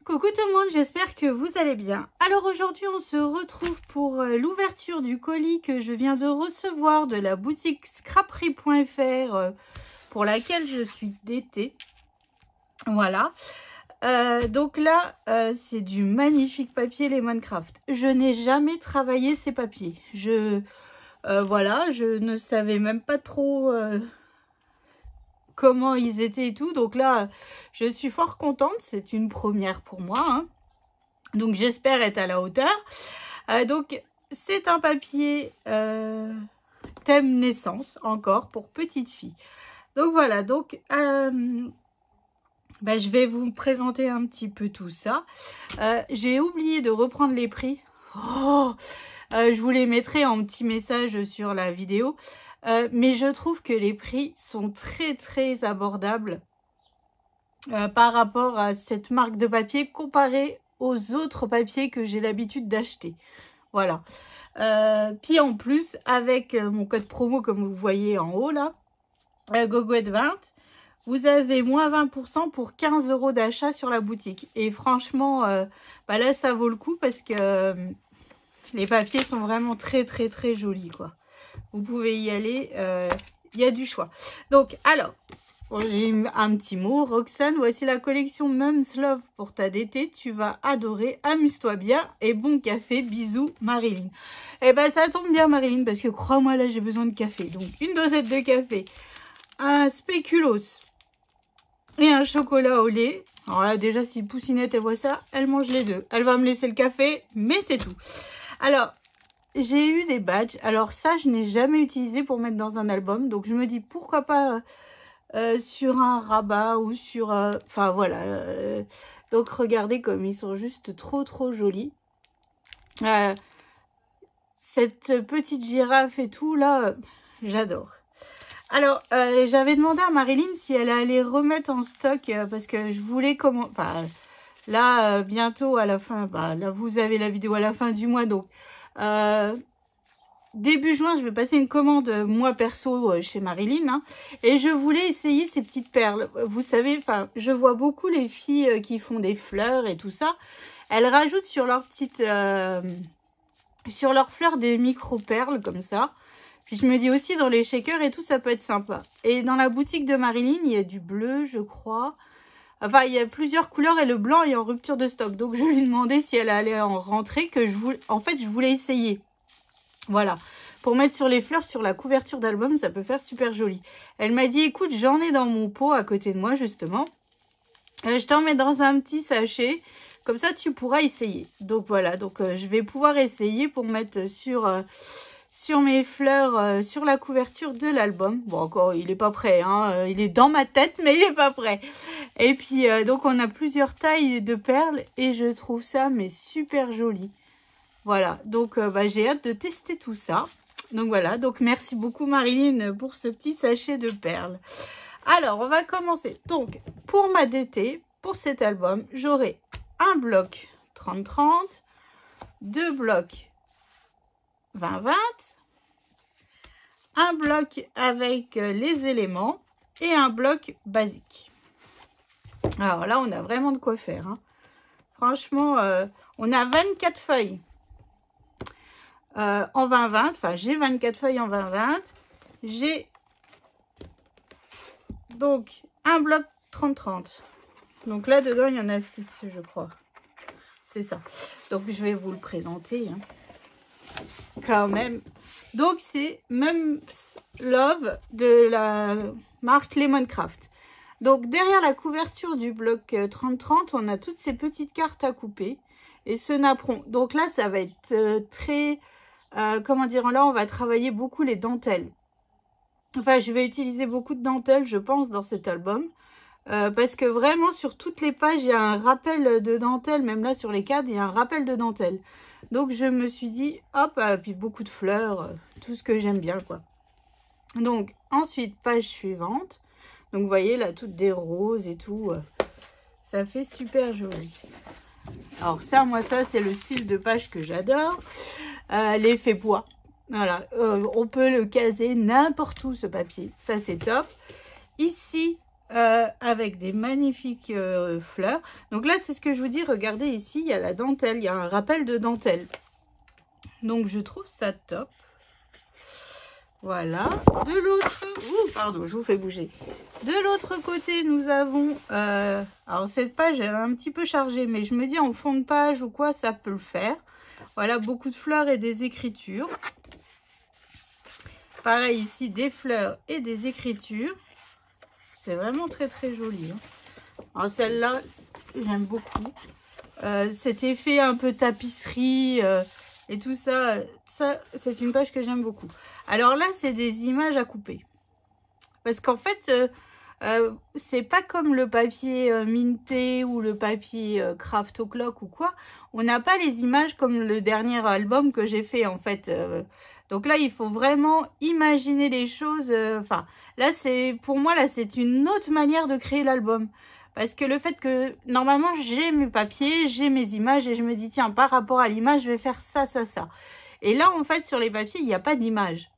Coucou tout le monde, j'espère que vous allez bien. Alors aujourd'hui on se retrouve pour l'ouverture du colis que je viens de recevoir de la boutique scraperie.fr pour laquelle je suis d'été. Voilà. Donc là c'est du magnifique papier Lemoncraft. Je n'ai jamais travaillé ces papiers. Voilà, je ne savais même pas trop comment ils étaient et tout. Donc là, je suis fort contente. C'est une première pour moi. Hein. Donc j'espère être à la hauteur. Donc c'est un papier thème naissance encore pour petite fille. Donc voilà. Donc je vais vous présenter un petit peu tout ça. J'ai oublié de reprendre les prix. Oh, je vous les mettrai en petit message sur la vidéo. Mais je trouve que les prix sont très abordables par rapport à cette marque de papier comparé aux autres papiers que j'ai l'habitude d'acheter. Voilà. Puis en plus, avec mon code promo comme vous voyez en haut là, Gogoette20, vous avez moins 20% pour 15 € d'achat sur la boutique. Et franchement, là ça vaut le coup parce que les papiers sont vraiment très jolis quoi. Vous pouvez y aller, il y a du choix. Donc, alors, j'ai un petit mot. Roxane, voici la collection Mom's Love pour ta d'été. Tu vas adorer, amuse-toi bien et bon café. Bisous, Marilyn. Eh ben, ça tombe bien, Marilyn, parce que crois-moi, là, j'ai besoin de café. Donc, une dosette de café, un spéculoos et un chocolat au lait. Alors là, déjà, si Poussinette, elle voit ça, elle mange les deux. Elle va me laisser le café, mais c'est tout. Alors, j'ai eu des badges. Alors ça, je n'ai jamais utilisé pour mettre dans un album. Donc je me dis pourquoi pas sur un rabat ou sur... Enfin voilà. Donc regardez comme ils sont juste trop jolis. Cette petite girafe et tout là, j'adore. Alors j'avais demandé à Marilyn si elle allait remettre en stock parce que je voulais comment... Enfin là bientôt à la fin, là vous avez la vidéo à la fin du mois donc... début juin, je vais passer une commande moi perso chez Marilyn hein, et je voulais essayer ces petites perles. Vous savez, enfin, je vois beaucoup les filles qui font des fleurs et tout ça. Elles rajoutent sur leur petite, sur leurs fleurs des micro perles comme ça. Puis je me dis aussi dans les shakers et tout, ça peut être sympa. Et dans la boutique de Marilyn, il y a du bleu, je crois. Enfin, il y a plusieurs couleurs et le blanc est en rupture de stock. Donc, je lui demandais si elle allait en rentrer, que je voulais... En fait, je voulais essayer. Voilà. Pour mettre sur les fleurs, sur la couverture d'album, ça peut faire super joli. Elle m'a dit, écoute, j'en ai dans mon pot à côté de moi, justement. Je t'en mets dans un petit sachet. Comme ça, tu pourras essayer. Donc, voilà. Donc, je vais pouvoir essayer pour mettre sur mes fleurs, sur la couverture de l'album. Bon, encore, il n'est pas prêt, hein. Il est dans ma tête, mais il n'est pas prêt. Et puis, donc, on a plusieurs tailles de perles et je trouve ça, mais super joli. Voilà, donc, j'ai hâte de tester tout ça. Donc, voilà, donc, merci beaucoup, Marilyn, pour ce petit sachet de perles. Alors, on va commencer. Donc, pour ma d'été, pour cet album, j'aurai un bloc 30-30, deux blocs 20-20, un bloc avec les éléments et un bloc basique. Alors là, on a vraiment de quoi faire. Hein. Franchement, on a 24 feuilles en 20-20. Enfin, j'ai 24 feuilles en 20-20. J'ai donc un bloc 30-30. Donc là, dedans, il y en a 6, je crois. C'est ça. Donc, je vais vous le présenter. Hein. Quand même. Donc c'est Mom's Love de la marque Lemoncraft. Donc derrière la couverture du bloc 30-30, on a toutes ces petites cartes à couper et ce napperon. Donc là ça va être très, comment dire, là on va travailler beaucoup les dentelles. Enfin je vais utiliser beaucoup de dentelles je pense dans cet album. Parce que vraiment sur toutes les pages il y a un rappel de dentelle, même là sur les cadres il y a un rappel de dentelle. Donc je me suis dit hop, puis beaucoup de fleurs, tout ce que j'aime bien quoi. Donc ensuite page suivante. Donc vous voyez là toutes des roses et tout, ça fait super joli. Alors ça, moi ça c'est le style de page que j'adore, l'effet bois. Voilà, on peut le caser n'importe où ce papier, ça c'est top. Ici avec des magnifiques fleurs. Donc là, c'est ce que je vous dis. Regardez ici, il y a la dentelle. Il y a un rappel de dentelle. Donc, je trouve ça top. Voilà. De l'autre... Ouh, pardon, je vous fais bouger. De l'autre côté, nous avons... alors, cette page, elle est un petit peu chargée. Mais je me dis, en fond de page ou quoi, ça peut le faire. Voilà, beaucoup de fleurs et des écritures. Pareil ici, des fleurs et des écritures. C'est vraiment très très joli. Hein. Alors celle-là, j'aime beaucoup. Cet effet un peu tapisserie et tout ça, c'est une page que j'aime beaucoup. Alors là, c'est des images à couper. Parce qu'en fait, c'est pas comme le papier minté ou le papier craft o'clock ou quoi. On n'a pas les images comme le dernier album que j'ai fait en fait. Donc là, il faut vraiment imaginer les choses. Enfin, là, pour moi, là, c'est une autre manière de créer l'album. Parce que le fait que, normalement, j'ai mes papiers, j'ai mes images et je me dis, tiens, par rapport à l'image, je vais faire ça, ça, ça. Et là, en fait, sur les papiers, il n'y a pas d'image.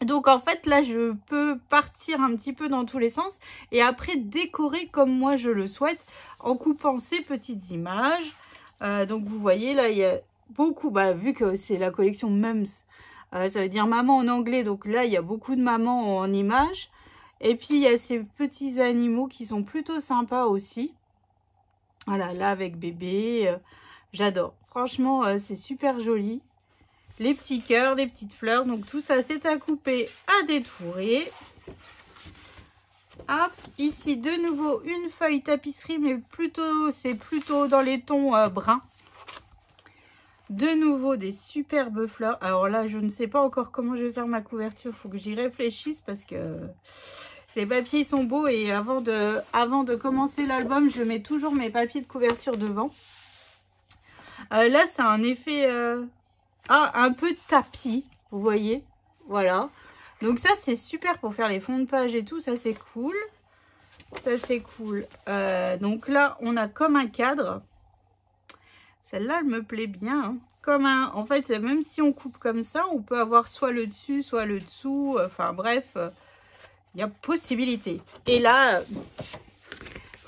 Donc, en fait, là, je peux partir un petit peu dans tous les sens et après décorer comme moi je le souhaite en coupant ces petites images. Donc, vous voyez, là, il y a beaucoup, vu que c'est la collection Mums, ça veut dire maman en anglais. Donc là, il y a beaucoup de mamans en images. Et puis, il y a ces petits animaux qui sont plutôt sympas aussi. Voilà, là, avec bébé. J'adore. Franchement, c'est super joli. Les petits cœurs, les petites fleurs. Donc, tout ça, c'est à couper, à détourer. Hop, ici, de nouveau, une feuille tapisserie, mais c'est plutôt dans les tons bruns. De nouveau, des superbes fleurs. Alors là, je ne sais pas encore comment je vais faire ma couverture. Il faut que j'y réfléchisse parce que les papiers sont beaux. Et avant de commencer l'album, je mets toujours mes papiers de couverture devant. Là, c'est un effet un peu tapis, vous voyez. Voilà. Donc ça, c'est super pour faire les fonds de page et tout. Ça, c'est cool. Ça, c'est cool. Donc là, on a comme un cadre. Celle-là, elle me plaît bien. Hein. En fait, même si on coupe comme ça, on peut avoir soit le dessus, soit le dessous. Enfin, bref, il y a possibilité. Et là,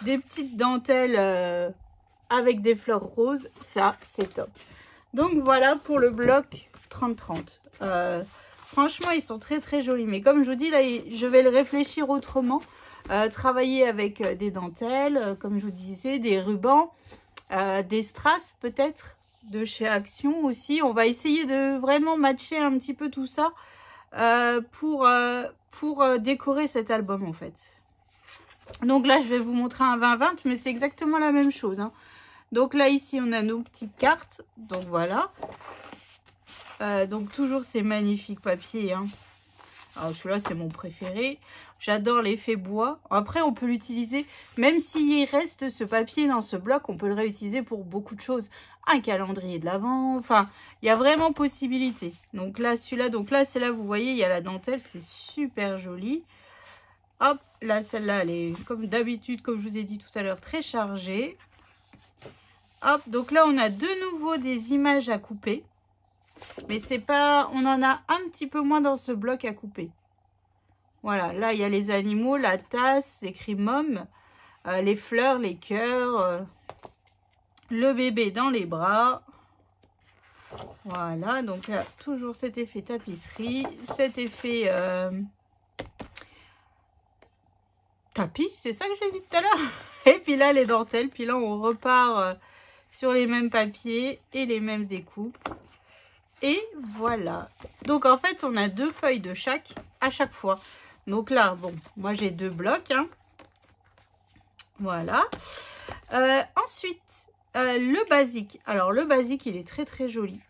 des petites dentelles avec des fleurs roses. Ça, c'est top. Donc, voilà pour le bloc 30-30. Franchement, ils sont très, très jolis. Mais comme je vous dis, là, je vais le réfléchir autrement. Travailler avec des dentelles, comme je vous disais, des rubans. Des strass peut-être de chez Action aussi. On va essayer de vraiment matcher un petit peu tout ça pour décorer cet album en fait. Donc là, je vais vous montrer un 20-20, mais c'est exactement la même chose. Hein. Donc là, ici, on a nos petites cartes. Donc voilà. Donc toujours ces magnifiques papiers. Hein. Alors celui-là, c'est mon préféré. J'adore l'effet bois. Après, on peut l'utiliser, même s'il reste ce papier dans ce bloc, on peut le réutiliser pour beaucoup de choses. Un calendrier de l'Avent. Enfin, il y a vraiment possibilité. Donc là, celui-là, c'est là, vous voyez, il y a la dentelle. C'est super joli. Hop, là, celle-là, elle est comme d'habitude, comme je vous ai dit tout à l'heure, très chargée. Hop, donc là, on a de nouveau des images à couper. Mais c'est pas, on en a un petit peu moins dans ce bloc à couper. Voilà, là, il y a les animaux, la tasse, c'est écrit Mom, les fleurs, les cœurs, le bébé dans les bras. Voilà, donc là, toujours cet effet tapisserie, cet effet tapis, c'est ça que j'ai dit tout à l'heure. Et puis là, les dentelles, puis là, on repart sur les mêmes papiers et les mêmes découpes. Et voilà. Donc, en fait, on a 2 feuilles de chaque à chaque fois. Donc là, bon, moi, j'ai 2 blocs. Hein. Voilà. Ensuite, le basique. Alors, le basique, il est très, très joli.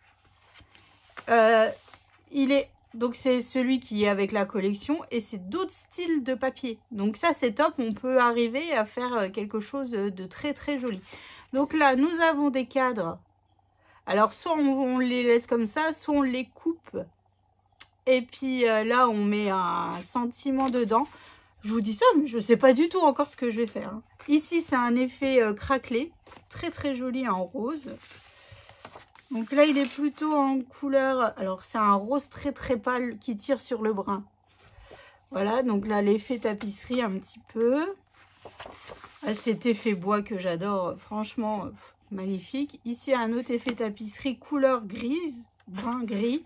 Donc, c'est celui qui est avec la collection. Et c'est d'autres styles de papier. Donc, ça, c'est top. On peut arriver à faire quelque chose de très, très joli. Donc là, nous avons des cadres. Alors, soit on les laisse comme ça, soit on les coupe. Et puis là, on met un sentiment dedans. Je vous dis ça, mais je ne sais pas du tout encore ce que je vais faire. Hein. Ici, c'est un effet craquelé. Très, très joli en rose. Donc là, il est plutôt en couleur... Alors, c'est un rose très, très pâle qui tire sur le brun. Voilà, donc là, l'effet tapisserie un petit peu. Ah, cet effet bois que j'adore, franchement, magnifique. Ici, un autre effet tapisserie couleur grise, brun gris.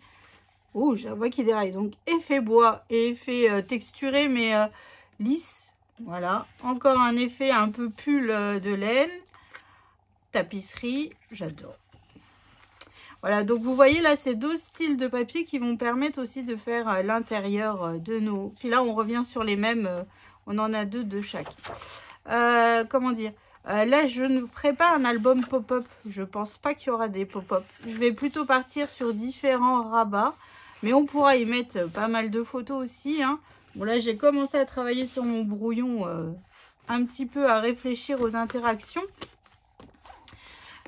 Oh, je vois qu'il déraille. Donc, effet bois et effet texturé, mais lisse. Voilà. Encore un effet un peu pull de laine. Tapisserie, j'adore. Voilà, donc vous voyez là, ces deux styles de papier qui vont permettre aussi de faire l'intérieur de nos... Puis là, on revient sur les mêmes, on en a deux de chaque. Comment dire, là, je ne ferai pas un album pop-up. Je pense pas qu'il y aura des pop-up. Je vais plutôt partir sur différents rabats. Mais on pourra y mettre pas mal de photos aussi, hein. Bon, là, j'ai commencé à travailler sur mon brouillon, un petit peu à réfléchir aux interactions.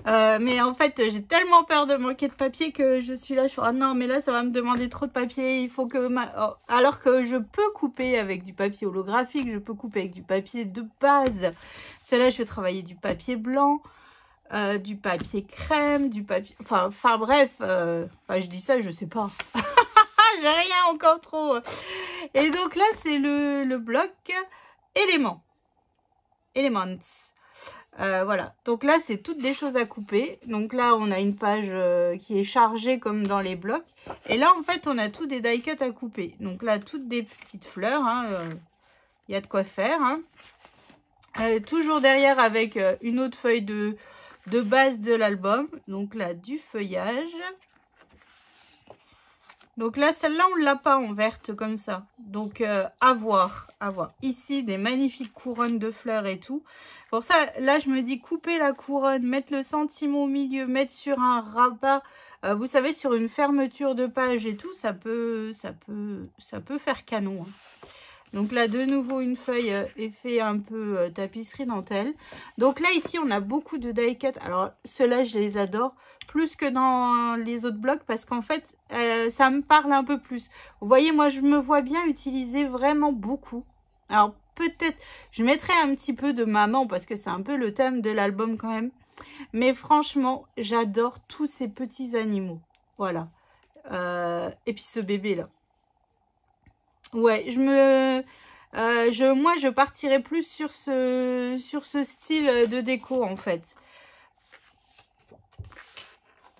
Mais en fait, j'ai tellement peur de manquer de papier que je suis là, je suis ah non, mais là, ça va me demander trop de papier. Il faut que... Alors que je peux couper avec du papier holographique, je peux couper avec du papier de base. Cela, je vais travailler du papier blanc, du papier crème, du papier... Enfin bref, je dis ça, je sais pas. J'ai rien encore trop. Et donc là, c'est le bloc éléments. Elements. Voilà, donc là c'est toutes des choses à couper. Donc là on a une page qui est chargée comme dans les blocs. Et là en fait on a tous des die cuts à couper. Donc là toutes des petites fleurs, y a de quoi faire. Hein. Toujours derrière avec une autre feuille de base de l'album. Donc là du feuillage. Donc là, celle-là, on ne l'a pas en verte comme ça. Donc, à voir, à voir. Ici, des magnifiques couronnes de fleurs et tout. Pour ça, là, je me dis couper la couronne, mettre le sentiment au milieu, mettre sur un rabat. Vous savez, sur une fermeture de page et tout, ça peut faire canon. Hein. Donc là, de nouveau, une feuille effet un peu tapisserie dentelle. Donc là, ici, on a beaucoup de die cut. Alors, ceux-là, je les adore plus que dans les autres blocs parce qu'en fait, ça me parle un peu plus. Vous voyez, moi, je me vois bien utiliser vraiment beaucoup. Alors, peut-être, je mettrai un petit peu de maman parce que c'est un peu le thème de l'album quand même. Mais franchement, j'adore tous ces petits animaux. Voilà. Et puis ce bébé-là. Ouais, moi, je partirais plus sur ce style de déco, en fait.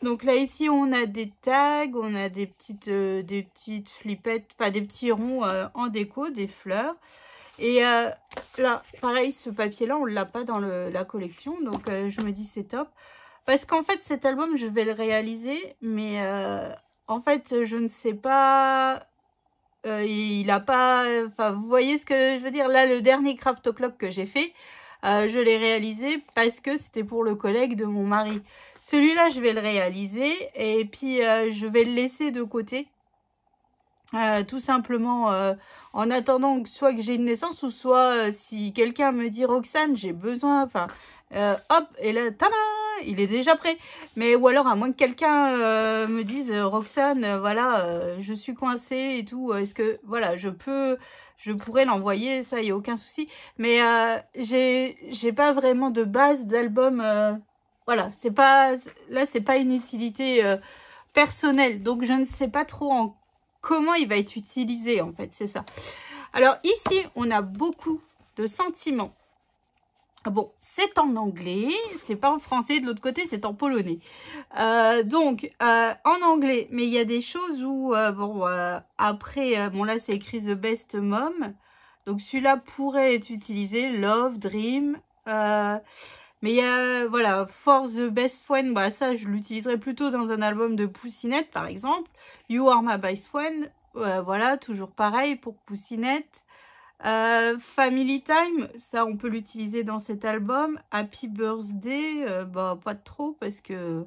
Donc là, ici, on a des tags, on a des petites flippettes, enfin des petits ronds en déco, des fleurs. Et là, pareil, ce papier-là, on ne l'a pas dans la collection. Donc, je me dis, c'est top. Parce qu'en fait, cet album, je vais le réaliser. Mais en fait, je ne sais pas... il a pas... Enfin, vous voyez ce que je veux dire? Là, le dernier craft o'clock que j'ai fait, je l'ai réalisé parce que c'était pour le collègue de mon mari. Celui-là, je vais le réaliser et puis je vais le laisser de côté. Tout simplement en attendant soit que j'ai une naissance ou soit si quelqu'un me dit Roxane, j'ai besoin... Enfin, hop, et là, tada, il est déjà prêt. Mais ou alors à moins que quelqu'un me dise Roxane, voilà, je suis coincée et tout. Est-ce que voilà, je pourrais l'envoyer, ça y a aucun souci. Mais j'ai pas vraiment de base d'album. Voilà, c'est pas une utilité personnelle. Donc je ne sais pas trop comment il va être utilisé en fait, c'est ça. Alors ici, on a beaucoup de sentiments. Bon, c'est en anglais, c'est pas en français, de l'autre côté, c'est en polonais. Donc, en anglais, mais il y a des choses où, après, bon là, c'est écrit The Best Mom. Donc, celui-là pourrait être utilisé, Love, Dream. Mais il y a, voilà, For the Best Friend, bah, ça, je l'utiliserai plutôt dans un album de Poussinette, par exemple. You Are My Best Friend, voilà, toujours pareil pour Poussinette. Family Time, ça on peut l'utiliser dans cet album. Happy Birthday, bah pas trop parce que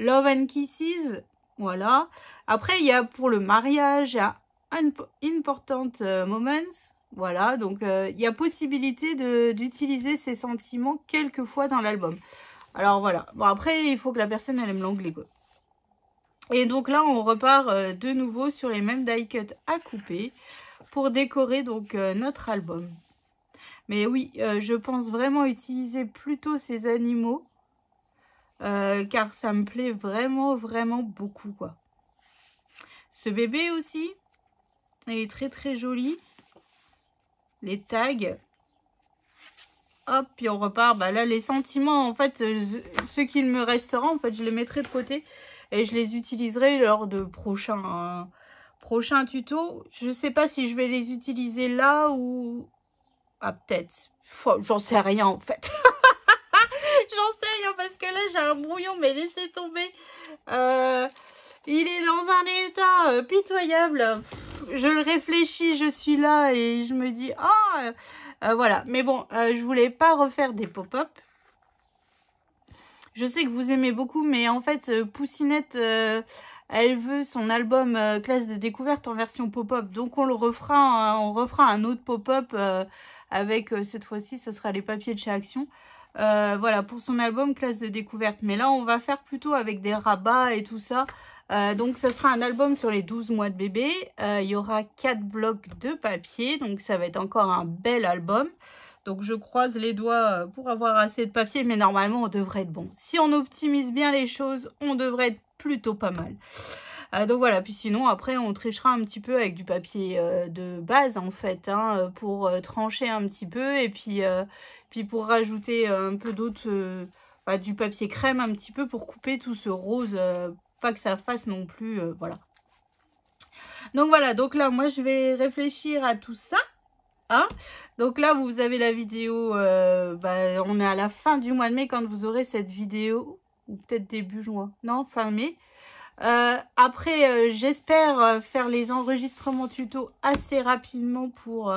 Love and Kisses, voilà. Après il y a pour le mariage, il y a Important Moments, voilà. Donc il y a possibilité d'utiliser ces sentiments quelquefois dans l'album. Alors voilà. Bon après il faut que la personne elle aime l'anglais quoi. Et donc là on repart de nouveau sur les mêmes die cuts à couper pour décorer donc notre album. Mais oui, je pense vraiment utiliser plutôt ces animaux car ça me plaît vraiment, vraiment beaucoup quoi. Ce bébé aussi est très, très joli. les tags. Hop, puis on repart. Bah là, les sentiments, en fait, ce qu'il me restera, en fait, je les mettrai de côté et je les utiliserai lors de prochains tutos. Je sais pas si je vais les utiliser là ou... Ah, peut-être. J'en sais rien, en fait. J'en sais rien parce que là, j'ai un brouillon, mais laissez tomber. Il est dans un état pitoyable. Je le réfléchis, je suis là et je me dis... voilà, mais bon, je voulais pas refaire des pop-up. Je sais que vous aimez beaucoup, mais en fait, Poussinette, elle veut son album classe de découverte en version pop-up. Donc on le refera, on refera un autre pop-up avec, cette fois-ci, ce sera les papiers de chez Action. Voilà, pour son album classe de découverte. Mais là, on va faire plutôt avec des rabats et tout ça. Donc ça sera un album sur les 12 mois de bébé. Il y aura 4 blocs de papier, donc ça va être encore un bel album. Donc je croise les doigts pour avoir assez de papier, mais normalement on devrait être bon. Si on optimise bien les choses, on devrait être plutôt pas mal. Donc voilà, puis sinon après on trichera un petit peu avec du papier de base en fait, hein, pour trancher un petit peu et puis pour rajouter un peu d'autres, du papier crème un petit peu pour couper tout ce rose, pas que ça fasse non plus, voilà. Donc voilà, donc là moi je vais réfléchir à tout ça. Hein, donc là vous avez la vidéo, on est à la fin du mois de mai quand vous aurez cette vidéo, ou peut-être début juin, non, fin mai. Après j'espère faire les enregistrements tuto assez rapidement pour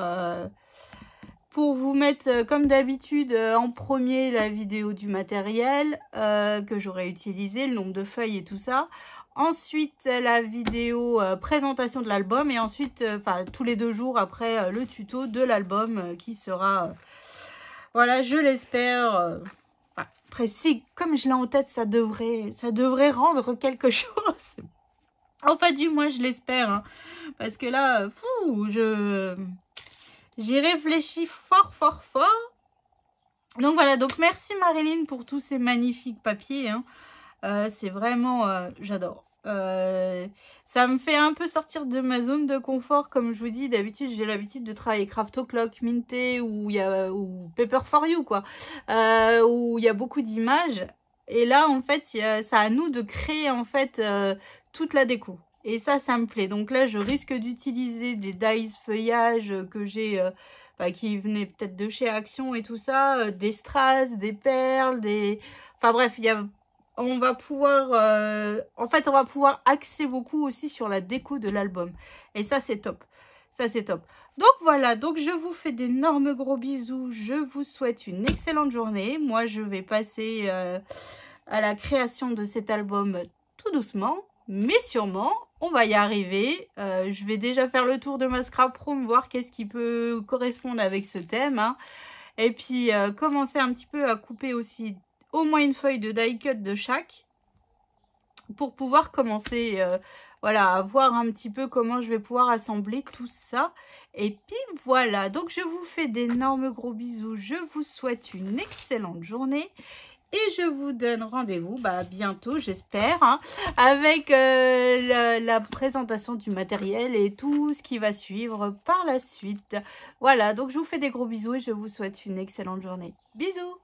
vous mettre comme d'habitude en premier la vidéo du matériel que j'aurai utilisé, le nombre de feuilles et tout ça. Ensuite, la vidéo présentation de l'album et ensuite, tous les 2 jours après, le tuto de l'album qui sera, voilà, je l'espère. Après, si, comme je l'ai en tête, ça devrait rendre quelque chose. Enfin, du moins, je l'espère. Hein, parce que là, j'y réfléchis fort, fort, fort. Donc voilà, donc merci Marilyn pour tous ces magnifiques papiers. Hein. C'est vraiment, j'adore. Ça me fait un peu sortir de ma zone de confort, comme je vous dis. D'habitude, j'ai l'habitude de travailler Craft O'Clock, Minté ou Paper for You, quoi. Où il y a beaucoup d'images. Et là, en fait, c'est à nous de créer, en fait, toute la déco. Et ça me plaît. Donc là, je risque d'utiliser des dies feuillage que j'ai... qui venaient peut-être de chez Action et tout ça. Des strass, des perles, des... Enfin bref, il y a... On va pouvoir, en fait, on va pouvoir axer beaucoup aussi sur la déco de l'album. Et ça, c'est top. Ça, c'est top. Donc, voilà. Donc, je vous fais d'énormes gros bisous. Je vous souhaite une excellente journée. Moi, je vais passer à la création de cet album tout doucement. Mais sûrement, on va y arriver. Je vais déjà faire le tour de ma scrap room, voir qu'est-ce qui peut correspondre avec ce thème. Hein. Et puis, commencer un petit peu à couper aussi au moins une feuille de die cut de chaque pour pouvoir commencer voilà, à voir un petit peu comment je vais pouvoir assembler tout ça. Et puis voilà, donc je vous fais d'énormes gros bisous, je vous souhaite une excellente journée et je vous donne rendez-vous bientôt, j'espère, hein, avec la présentation du matériel et tout ce qui va suivre par la suite. Voilà, donc je vous fais des gros bisous et je vous souhaite une excellente journée. Bisous!